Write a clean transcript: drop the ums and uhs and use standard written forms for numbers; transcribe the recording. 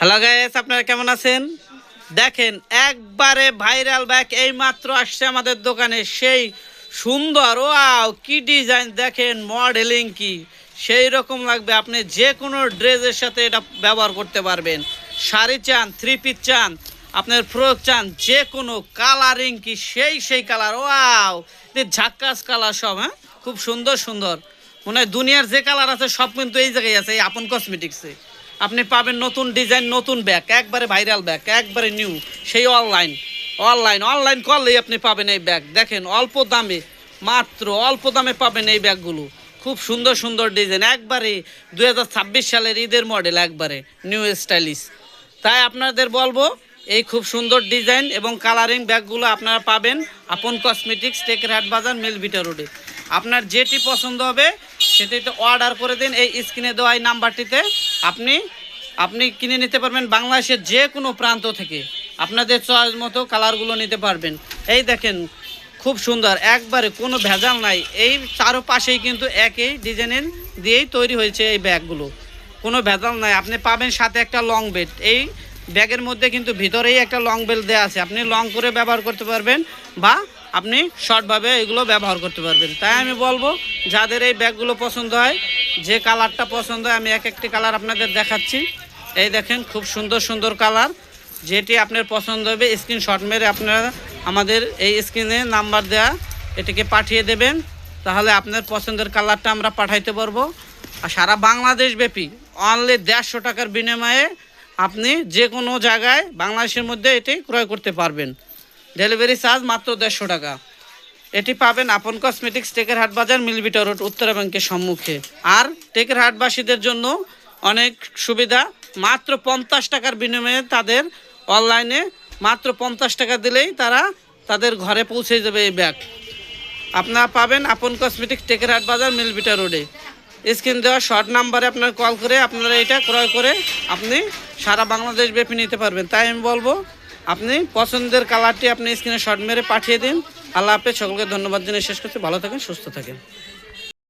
Hello guys, আপনারা কেমন আছেন? দেখেন একবারে ভাইরাল ব্যাগ এই মাত্র আসছে আমাদের দোকানে। সেই সুন্দর, ওয়াও কি ডিজাইন, দেখেন মডেলিং কি সেই রকম লাগবে। আপনি যে কোনো ড্রেসের সাথে এটা ব্যবহার করতে পারবেন। শাড়ি চান, থ্রি পিস চান, আপনার ফ্রক চান, যে কোনো কালারিং কি সেই কালার, ওয়াও ঝাক্কাস কালার সব। হ্যাঁ, খুব সুন্দর সুন্দর। মনে হয় দুনিয়ার যে কালার আছে সব কিন্তু এই জায়গায় আছে, এই আপন কসমেটিক্সে। আপনি পাবেন নতুন ডিজাইন, নতুন ব্যাগ, একবারে ভাইরাল ব্যাগ, একবারে নিউ, সেই অনলাইন করলেই আপনি পাবেন এই ব্যাগ। দেখেন অল্প দামে, মাত্র অল্প দামে পাবেন এই ব্যাগগুলো। খুব সুন্দর সুন্দর ডিজাইন, একবারে 2026 সালের ঈদের মডেল, একবারে নিউ স্টাইলিশ। তাই আপনাদের বলবো এই খুব সুন্দর ডিজাইন এবং কালারিং ব্যাগগুলো আপনারা পাবেন আপন কসমেটিক্স, টেকেরহাট বাজার, মিলভিটা রোডে। আপনার যেটি পছন্দ হবে সেটি অর্ডার করে দিন এই স্ক্রিনে দেওয়া এই নাম্বারটিতে। আপনি কিনে নিতে পারবেন বাংলাদেশের যে কোনো প্রান্ত থেকে। আপনাদের চয়েস মতো কালারগুলো নিতে পারবেন। এই দেখেন খুব সুন্দর, একবারে কোনো ভেজাল নাই। এই চারপাশেই কিন্তু একই ডিজাইনের দিয়েই তৈরি হয়েছে এই ব্যাগগুলো, কোনো ভেজাল নাই। আপনি পাবেন সাথে একটা লং বেল্ট, এই ব্যাগের মধ্যে কিন্তু ভিতরেই একটা লং বেল্ট দেওয়া আছে। আপনি লং করে ব্যবহার করতে পারবেন বা আপনি শর্টভাবে এগুলো ব্যবহার করতে পারবেন। তাই আমি বলবো যাদের এই ব্যাগগুলো পছন্দ হয়, যে কালারটা পছন্দ হয়, আমি এক একটি কালার আপনাদের দেখাচ্ছি। এই দেখেন খুব সুন্দর সুন্দর কালার, যেটি আপনার পছন্দ হবে স্ক্রিনশট মেরে আপনারা আমাদের এই স্ক্রিনে নাম্বার দেওয়া এটিকে পাঠিয়ে দেবেন। তাহলে আপনার পছন্দের কালারটা আমরা পাঠাইতে পারবো। আর সারা বাংলাদেশ ব্যাপী অনলি 150 টাকার বিনিময়ে আপনি যে কোনো জায়গায় বাংলাদেশের মধ্যে এটি ক্রয় করতে পারবেন। ডেলিভারি চার্জ মাত্র 150 টাকা। এটি পাবেন আপন কসমেটিক্স, টেকেরহাট বাজার, মিলভিটা রোড, উত্তরা ব্যাংকের সম্মুখে। আর টেকেরহাটবাসীদের জন্য অনেক সুবিধা, মাত্র 50 টাকার বিনিময়ে তাদের অনলাইনে মাত্র 50 টাকা দিলেই তারা তাদের ঘরে পৌঁছে যাবে এই ব্যাগ। আপনারা পাবেন আপন কসমেটিক্স, টেকেরহাট বাজার, মিলভিটা রোডে। স্ক্রিন দেওয়া শর্ট নাম্বারে আপনার কল করে আপনারা এটা ক্রয় করে আপনি সারা বাংলাদেশ ব্যাপী নিতে পারবেন। তাই আমি বলবো আপনি পছন্দের কালারটি আপনি স্ক্রিনে শর্ট মেরে পাঠিয়ে দিন। আল্লাহ হাফেজ, সকলকে ধন্যবাদ জানিয়ে শেষ করতে। ভালো থাকেন, সুস্থ থাকেন।